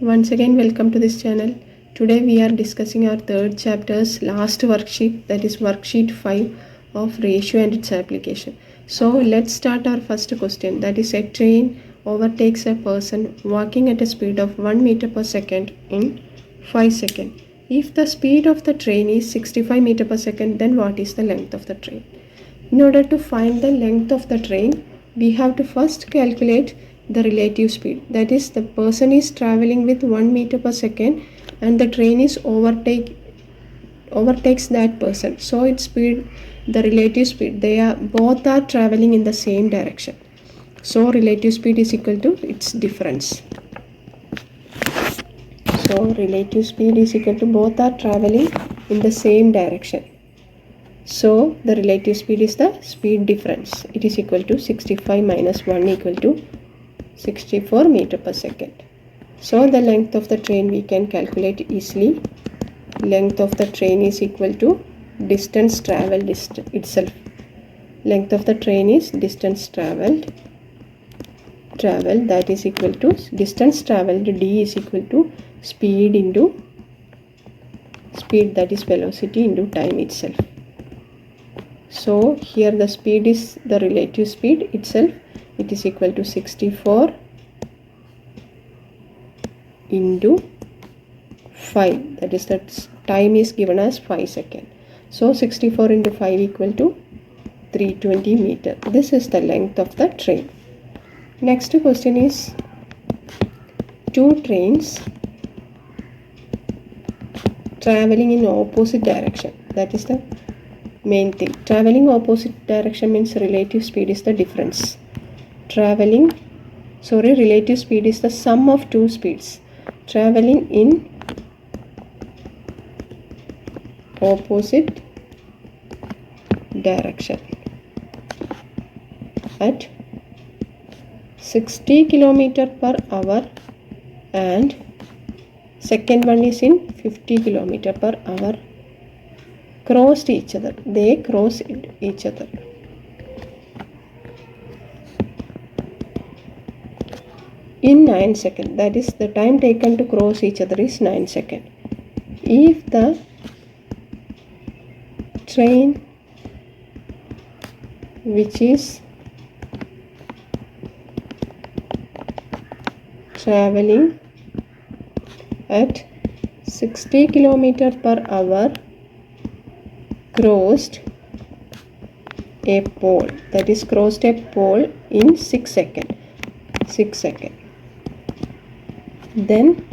Once again, welcome to this channel. Today we are discussing our third chapter's last worksheet, that is worksheet 5 of ratio and its application. So let's start our first question, that is a train overtakes a person walking at a speed of 1 meter per second in 5 seconds. If the speed of the train is 65 meter per second, then what is the length of the train? In order to find the length of the train, we have to first calculate the relative speed. That is, the person is traveling with 1 meter per second and the train is overtakes that person. So its speed, the relative speed, both are traveling in the same direction. So relative speed is equal to its difference. So relative speed is equal to both are traveling in the same direction. So the relative speed is the speed difference. It is equal to 65 minus 1 equal to 64 meter per second. So the length of the train we can calculate easily. Length of the train is equal to distance traveled itself. Length of the train is distance traveled, that is equal to distance traveled, d is equal to speed into speed, that is velocity into time itself. So here the speed is the relative speed itself. It is equal to 64 into 5, that is that time is given as 5 seconds. So 64 into 5 equal to 320 meter. This is the length of the train. Next question is two trains traveling in opposite direction. That is the main thing. Traveling opposite direction means relative speed is the difference. Relative speed is the sum of two speeds. Traveling in opposite direction at 60 km per hour and second one is in 50 km per hour crossed each other. They cross each other. In 9 seconds, that is the time taken to cross each other is 9 seconds. If the train which is traveling at 60 km per hour crossed a pole, that is crossed a pole in 6 seconds. Then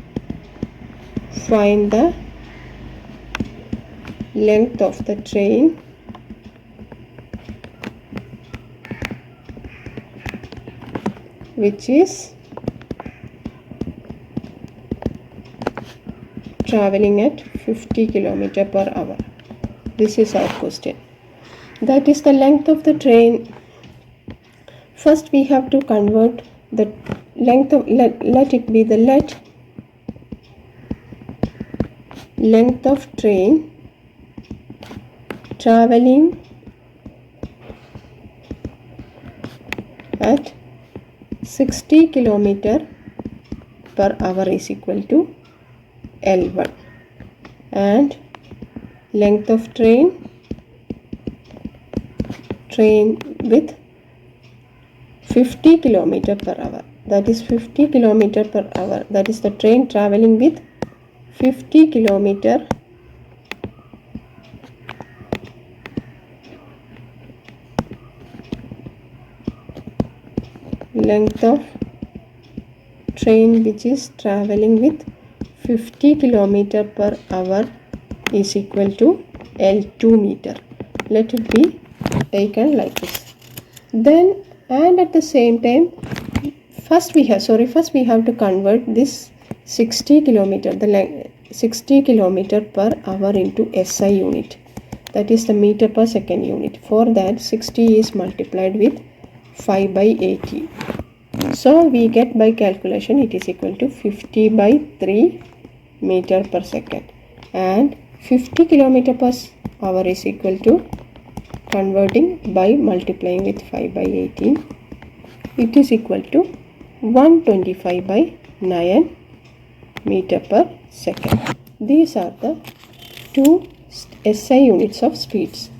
find the length of the train which is traveling at 50 km per hour. This is our question. That is the length of the train. First we have to convert the length of, let it be the length of train traveling at 60 km per hour is equal to L1, and length of train with 50 km per hour, that is 50 km per hour, that is the train traveling with 50 km length of train which is traveling with 50 km per hour is equal to L2 meter. Let it be taken like this. Then and at the same time, first we have to convert this 60 km, 60 km per hour into SI unit, that is the meter per second unit. For that 60 is multiplied with 5 by 80. So we get by calculation it is equal to 50 by 3 meter per second, and 50 km per hour is equal to, converting by multiplying with 5 by 18, it is equal to 125 by 9 meter per second. These are the two SI units of speeds.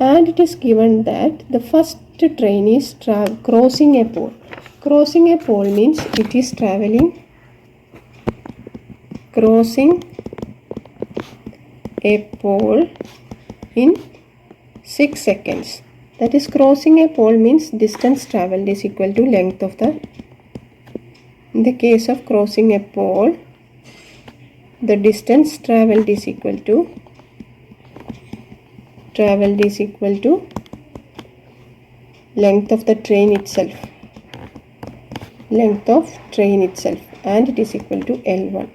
And it is given that the first train is crossing a pole. Crossing a pole means it is crossing a pole in 6 seconds. That is, crossing a pole means distance travelled is equal to length of the. In the case of crossing a pole, the distance travelled is equal to length of the train itself. Length of train itself, and it is equal to L1.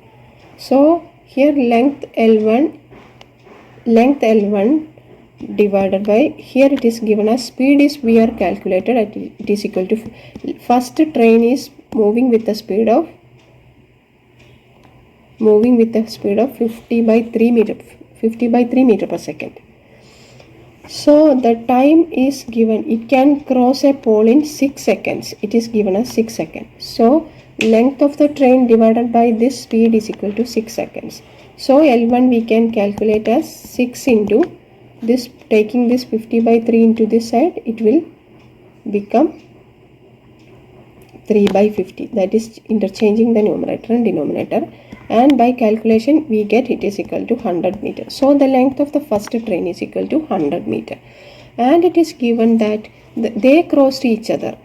So here length L1 divided by, here it is given as speed is we are calculated at it is equal to, first train is moving with the speed of 50 by 3 meter per second. So the time is given, it can cross a pole in 6 seconds. It is given as 6 seconds. So length of the train divided by this speed is equal to 6 seconds. So L1 we can calculate as 6 into this, taking this 50 by 3 into this side, it will become 3 by 50. That is interchanging the numerator and denominator. And by calculation we get it is equal to 100 meter. So the length of the first train is equal to 100 meter. And it is given that they crossed each other.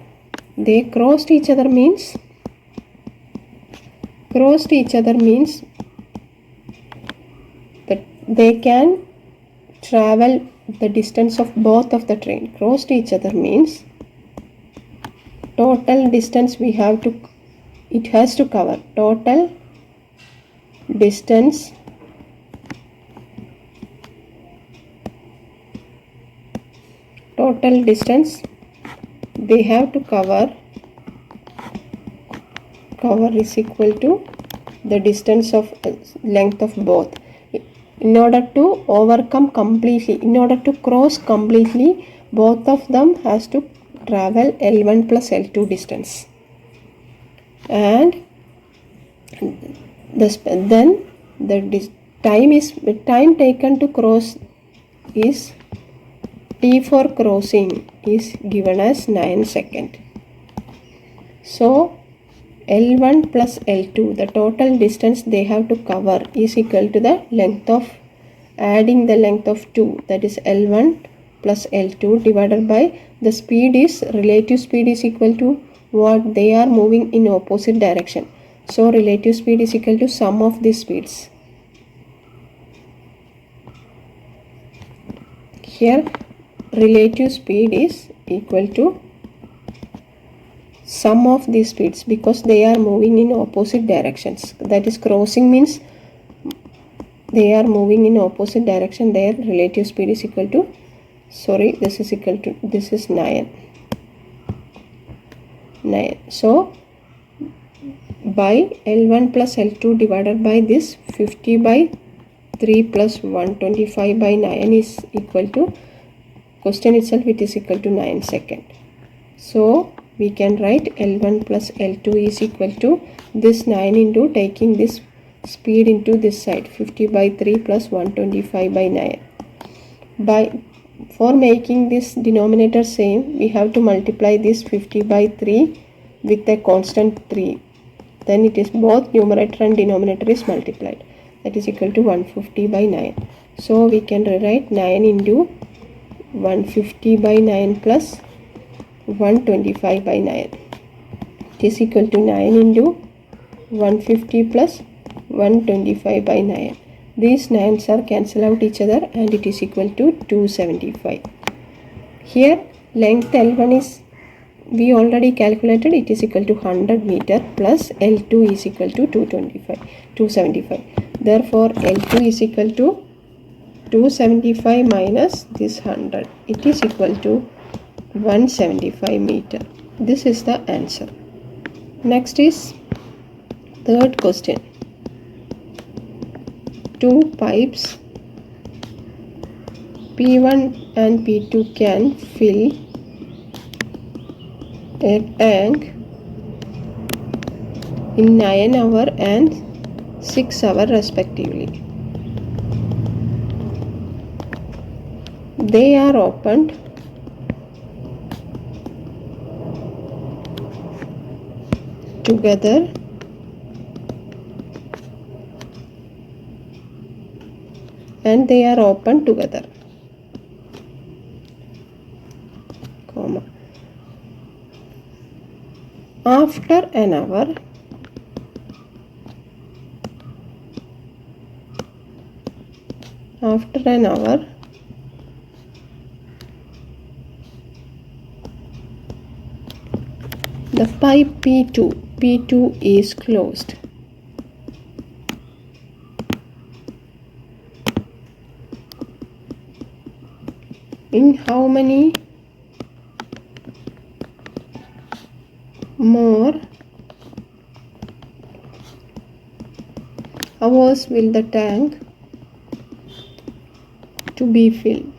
They crossed each other means that they can travel the distance of both of the train. Crossed each other means total distance it has to cover. Total distance they have to cover is equal to the distance of length of both. In order to cross completely, both of them has to travel L1 plus L2 distance. And then the time taken to cross is T for crossing is given as 9 seconds. So L1 plus L2, the total distance they have to cover is equal to the length of, adding the length of 2, that is L1 plus L2 divided by the speed is, relative speed is equal to what, they are moving in opposite direction. So relative speed is equal to sum of these speeds. Here relative speed is equal to sum of these speeds because they are moving in opposite directions. That is, crossing means they are moving in opposite direction. Their relative speed is equal to, this is 9. So by L1 plus L2 divided by this 50 by 3 plus 125 by 9 is equal to, question itself it is equal to 9 seconds. So we can write L1 plus L2 is equal to this 9 into taking this speed into this side, 50 by 3 plus 125 by 9. For making this denominator same, we have to multiply this 50 by 3 with a constant 3. Then it is both numerator and denominator is multiplied. That is equal to 150 by 9. So we can rewrite 9 into 150 by 9 plus 125 by 9. It is equal to 9 into 150 plus 125 by 9. These 9s are cancel out each other and it is equal to 275. Here length L1 is, we already calculated, it is equal to 100 meter plus L2 is equal to 275. Therefore L2 is equal to 275 minus this 100. It is equal to 175 meter. This is the answer. Next is third question. Two pipes P1 and P2 can fill a tank in 9 hours and 6 hours respectively. They are opened together and they are opened together, comma. After an hour, the pipe P2 is closed. In how many more hours will the tank to be filled?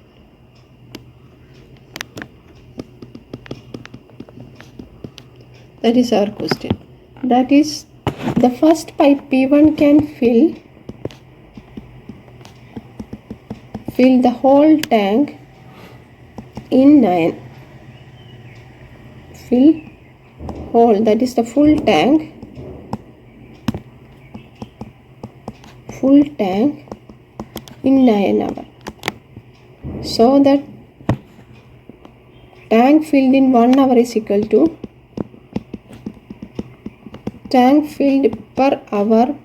That is our question. That is, the first pipe P1 can fill the whole tank in 9. Fill whole, that is the full tank in 9 hours. So that tank filled in 1 hour is equal to tank filled per hour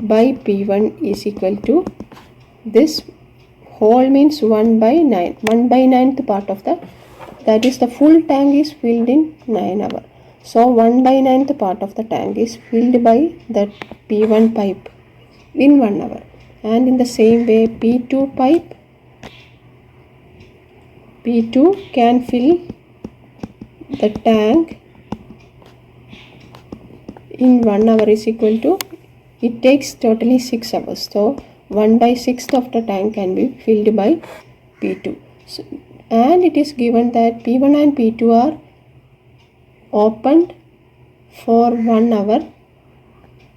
by P1 is equal to this whole means 1 by 9. 1 by 9th part of that is the full tank is filled in 9 hours. So 1 by 9th part of the tank is filled by that P1 pipe in 1 hour. And in the same way P2 can fill the tank in 1 hour is equal to, it takes totally 6 hours. So 1 by 6th of the tank can be filled by P2. So, and it is given that P1 and P2 are opened for 1 hour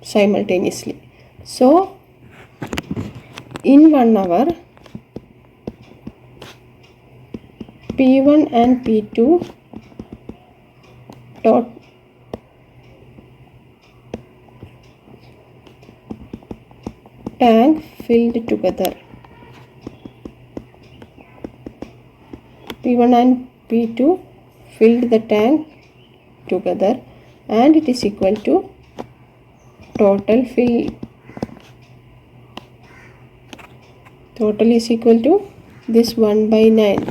simultaneously. So in 1 hour P1 and P2 tank filled together. P1 and P2 filled the tank together and it is equal to total is equal to this 1 by 9.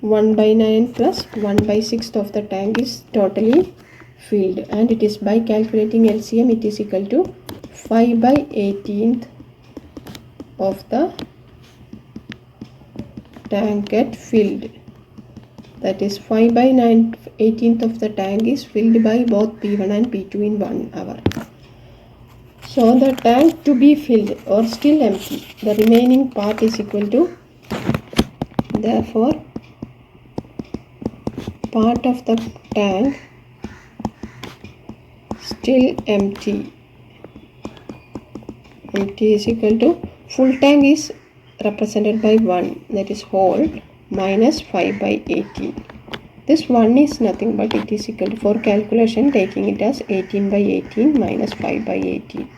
1 by 9 plus 1 by 6th of the tank is totally filled, and it is by calculating LCM it is equal to 5 by 18th of the tank get filled. That is 5 by 18th of the tank is filled by both P1 and P2 in 1 hour. So the tank to be filled or still empty, the remaining part is equal to, therefore part of the tank still empty is equal to, full tank is represented by 1, that is whole, minus 5 by 18. This 1 is nothing but it is equal to, for calculation taking it as 18 by 18 minus 5 by 18,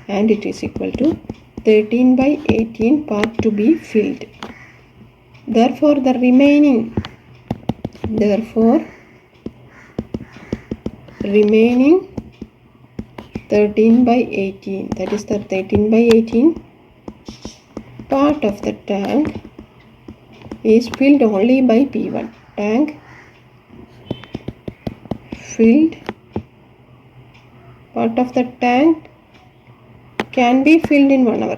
and it is equal to 13 by 18 part to be filled. Therefore the remaining 13 by 18, that is the 13 by 18 part of the tank is filled only by P1. Tank filled, part of the tank can be filled in 1 hour,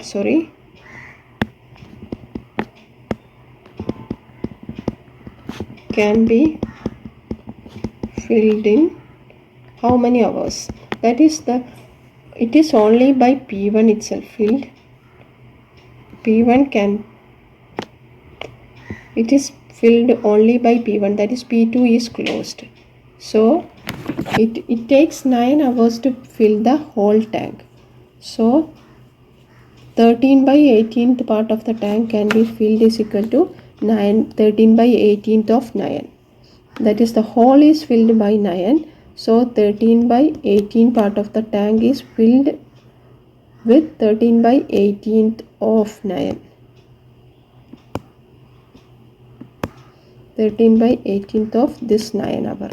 can be filled in how many hours? That is it is only by P1 itself filled. It is filled only by P1, that is P2 is closed. So it takes 9 hours to fill the whole tank. So 13 by 18th part of the tank can be filled is equal to 13 by 18th of 9. That is, the whole is filled by 9. So 13 by 18 part of the tank is filled with 13 by 18th of 9. 13 by 18th of this 9 hour.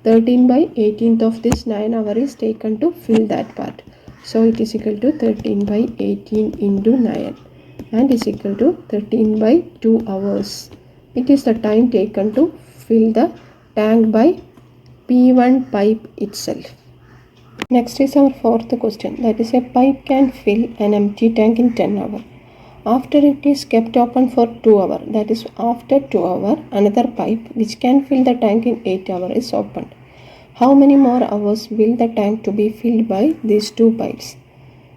13 by 18th of this 9 hour is taken to fill that part. So it is equal to 13 by 18 into 9 and is equal to 13 by 2 hours. It is the time taken to fill the tank by P1 pipe itself. Next is our fourth question. That is, a pipe can fill an empty tank in 10 hours. After it is kept open for 2 hours, that is, after 2 hours, another pipe which can fill the tank in 8 hours is opened. How many more hours will the tank to be filled by these two pipes?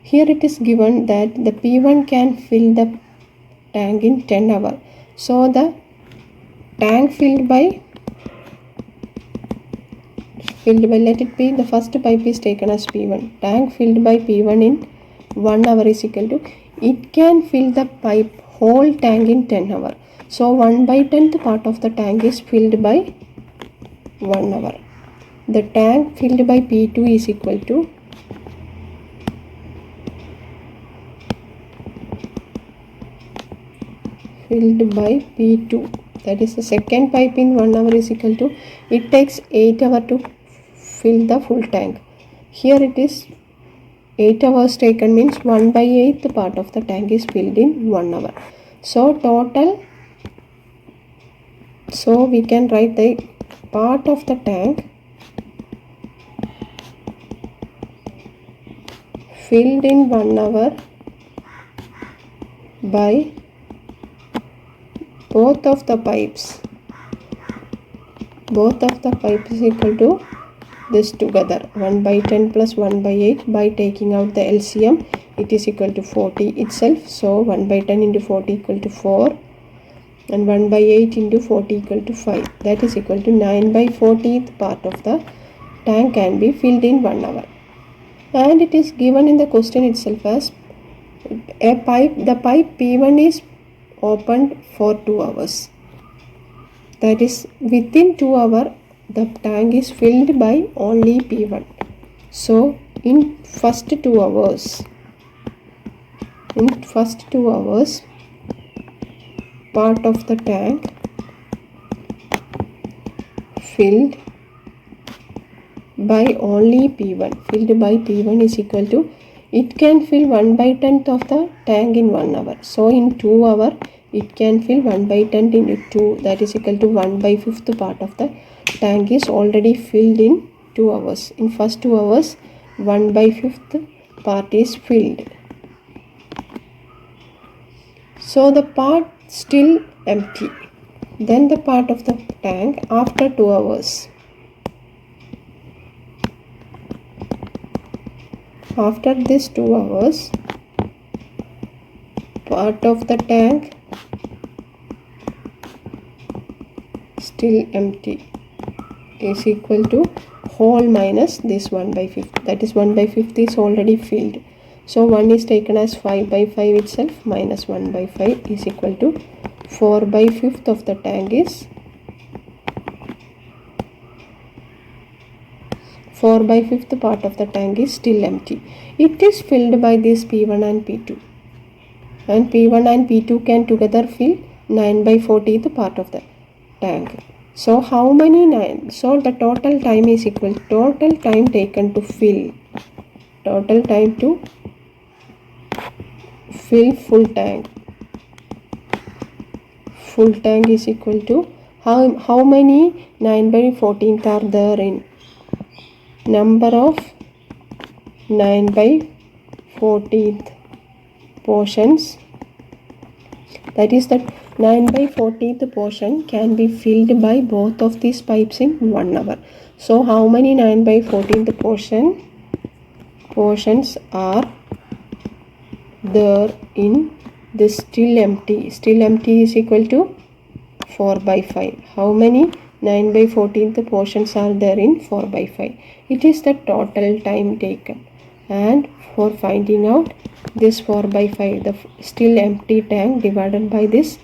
Here it is given that the P1 can fill the tank in 10 hours. So the tank filled by, let it be, the first pipe is taken as P1. Tank filled by P1 in 1 hour is equal to, it can fill the pipe whole tank in 10 hours. So 1 by 10th part of the tank is filled by 1 hour. The tank filled by P2 is equal to filled by P2. That is, the second pipe in 1 hour is equal to, it takes 8 hours to fill the full tank. Here it is 8 hours taken, means 1 by 8th part of the tank is filled in 1 hour. So total, so we can write the part of the tank filled in 1 hour by both of the pipes. Both of the pipes is equal to this together, 1 by 10 plus 1 by 8. By taking out the LCM, it is equal to 40 itself. So 1 by 10 into 40 equal to 4 and 1 by 8 into 40 equal to 5. That is equal to 9 by 40th part of the tank can be filled in 1 hour. And it is given in the question itself as a pipe, the pipe P1 is opened for 2 hours. That is, within 2 hours the tank is filled by only P1. So in first 2 hours, part of the tank filled by only P1. Filled by P1 is equal to, it can fill 1 by 10th of the tank in 1 hour. So in 2 hours it can fill 1 by 10th into 2, that is equal to 1 by 5th part of the tank is already filled in 2 hours. In first 2 hours 1 by 5th part is filled. So the part still empty. Then the part of the tank after 2 hours. After this 2 hours, part of the tank still empty is equal to whole minus this 1 by 5th. That is, 1 by 5th is already filled. So 1 is taken as 5 by 5 itself, minus 1 by 5 is equal to 4 by 5th of the tank is 4 by 5th part of the tank is still empty. It is filled by this P1 and P2. And P1 and P2 can together fill 9 by 40th part of the tank. So how many 9? So the total time is equal to total time taken to fill. Total time to fill full tank. Full tank is equal to how many 9 by 14th are there in? Number of 9 by 14th portions, that is, that 9 by 14th portion can be filled by both of these pipes in 1 hour. So how many 9 by 14th portions are there in this still empty? Still empty is equal to 4 by 5. How many 9 by 14th portions are there in 4 by 5. It is the total time taken. And for finding out this 4 by 5, the still empty tank divided by this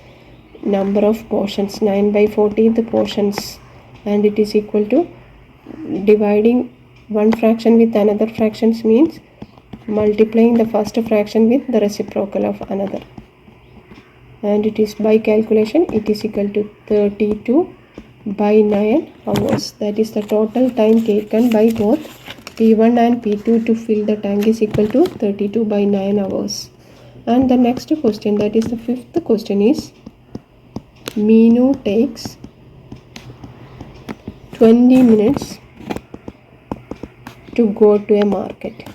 number of portions, 9 by 14th portions, and it is equal to dividing one fraction with another fractions means multiplying the first fraction with the reciprocal of another, and it is by calculation it is equal to 32 by 9 hours. That is the total time taken by both P1 and P2 to fill the tank is equal to 32 by 9 hours. And the next question, that is the fifth question, is Meenu takes 20 minutes to go to a market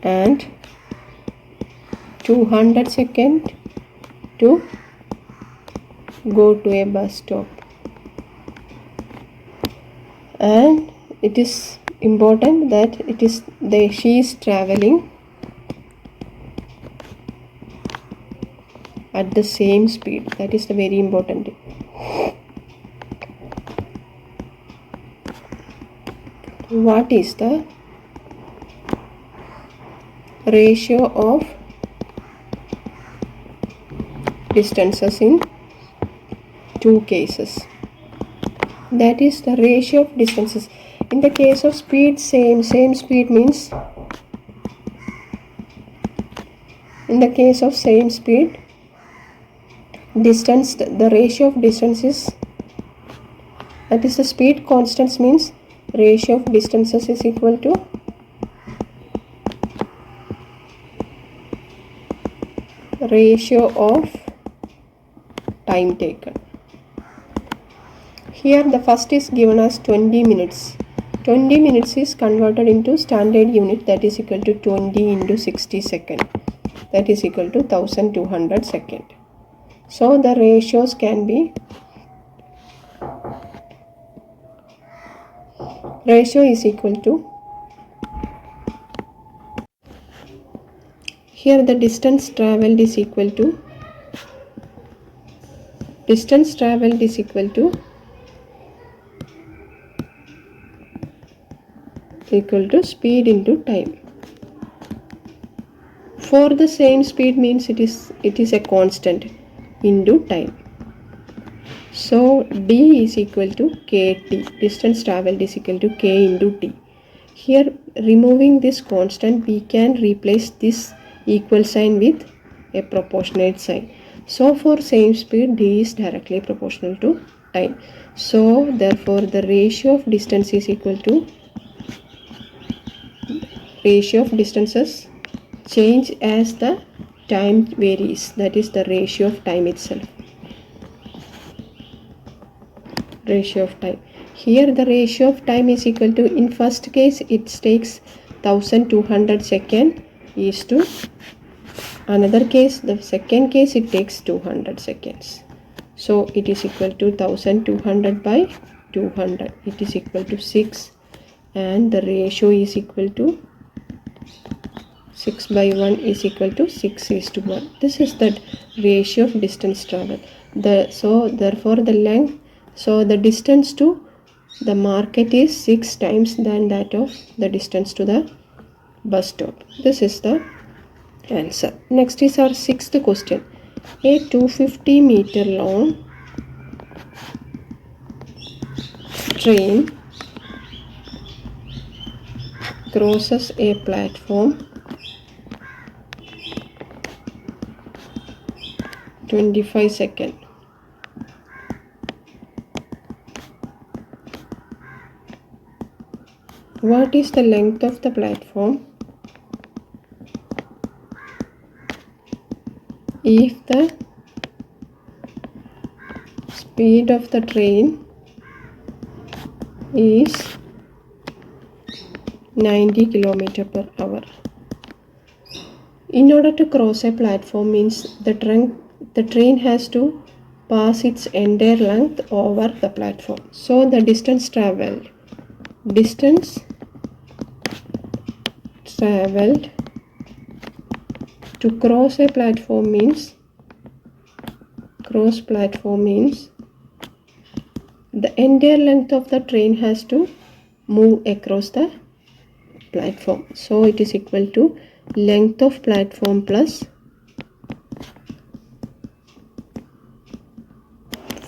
and 200 seconds to go to a bus stop. And it is important that she is traveling at the same speed. That is the very important thing. What is the ratio of distances in two cases? That is the ratio of distances. In the case of speed, same speed means, in the case of same speed, distance, the ratio of distances, that is the speed constants means ratio of distances is equal to ratio of time taken. Here the first is given as 20 minutes. 20 minutes is converted into standard unit, that is equal to 20 into 60 seconds. That is equal to 1200 seconds. So the ratios can be, ratio is equal to, here the distance travelled is equal to, equal to speed into time. For the same speed means it is a constant into time. So d is equal to kt, distance travelled is equal to k into t. Here removing this constant, we can replace this equal sign with a proportionate sign. So for same speed, d is directly proportional to time. So therefore the ratio of distance is equal to ratio of distances change as the time varies, that is the ratio of time itself. Ratio of time. Here the ratio of time is equal to, in first case it takes 1200 seconds is to another case, the second case it takes 200 seconds. So it is equal to 1200 by 200, it is equal to 6, and the ratio is equal to 6 by 1 is equal to 6 is to 1. This is the ratio of distance travel. So therefore the length, so the distance to the market is 6 times than that of the distance to the bus stop. This is the answer. Next is our sixth question. A 250 meter long train crosses a platform 25 seconds. What is the length of the platform if the speed of the train is 90 km per hour? In order to cross a platform means the train has to pass its entire length over the platform. So the distance traveled to cross a platform means across platform means the entire length of the train has to move across the platform. So it is equal to length of platform plus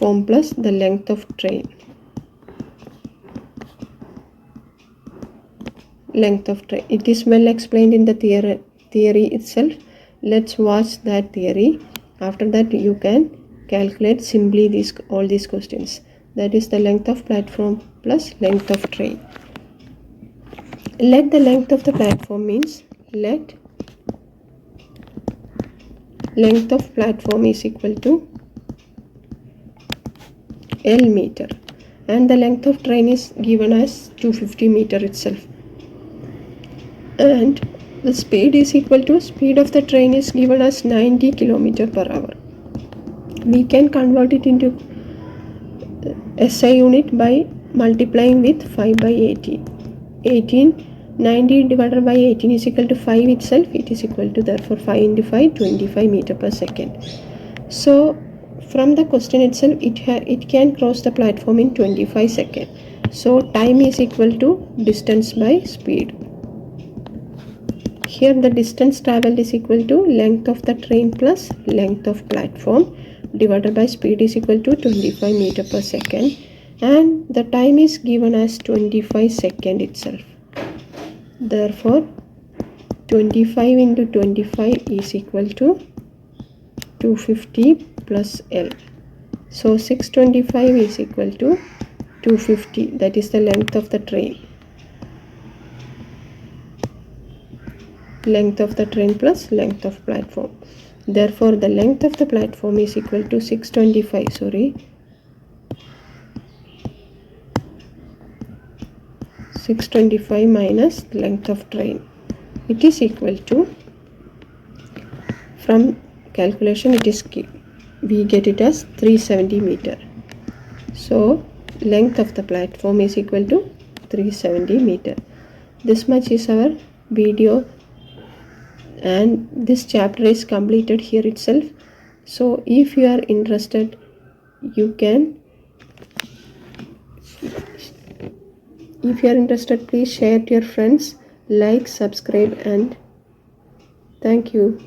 the length of train. It is well explained in the theory itself. Let's watch that theory. After that you can calculate simply all these questions. That is the length of platform plus length of train. Let the length of the platform means let length of platform is equal to L meter, and the length of train is given as 250 meter itself, and the speed is equal to speed of the train is given as 90 km per hour. We can convert it into SI unit by multiplying with 5 by 18. 90 divided by 18 is equal to 5 itself. It is equal to, therefore, 5 into 5, 25 meter per second. So from the question itself, it can cross the platform in 25 seconds. So time is equal to distance by speed. Here the distance traveled is equal to length of the train plus length of platform divided by speed is equal to 25 meter per second, and the time is given as 25 seconds itself. Therefore 25 into 25 is equal to 250 plus L. So 625 is equal to 250, that is the length of the train. Length of the train plus length of platform. Therefore the length of the platform is equal to 625 minus length of train. It is equal to, from calculation we get it as 370 meter. So length of the platform is equal to 370 meter. This much is our video, and this chapter is completed here itself. So if you are interested, please share to your friends, like, subscribe, and thank you.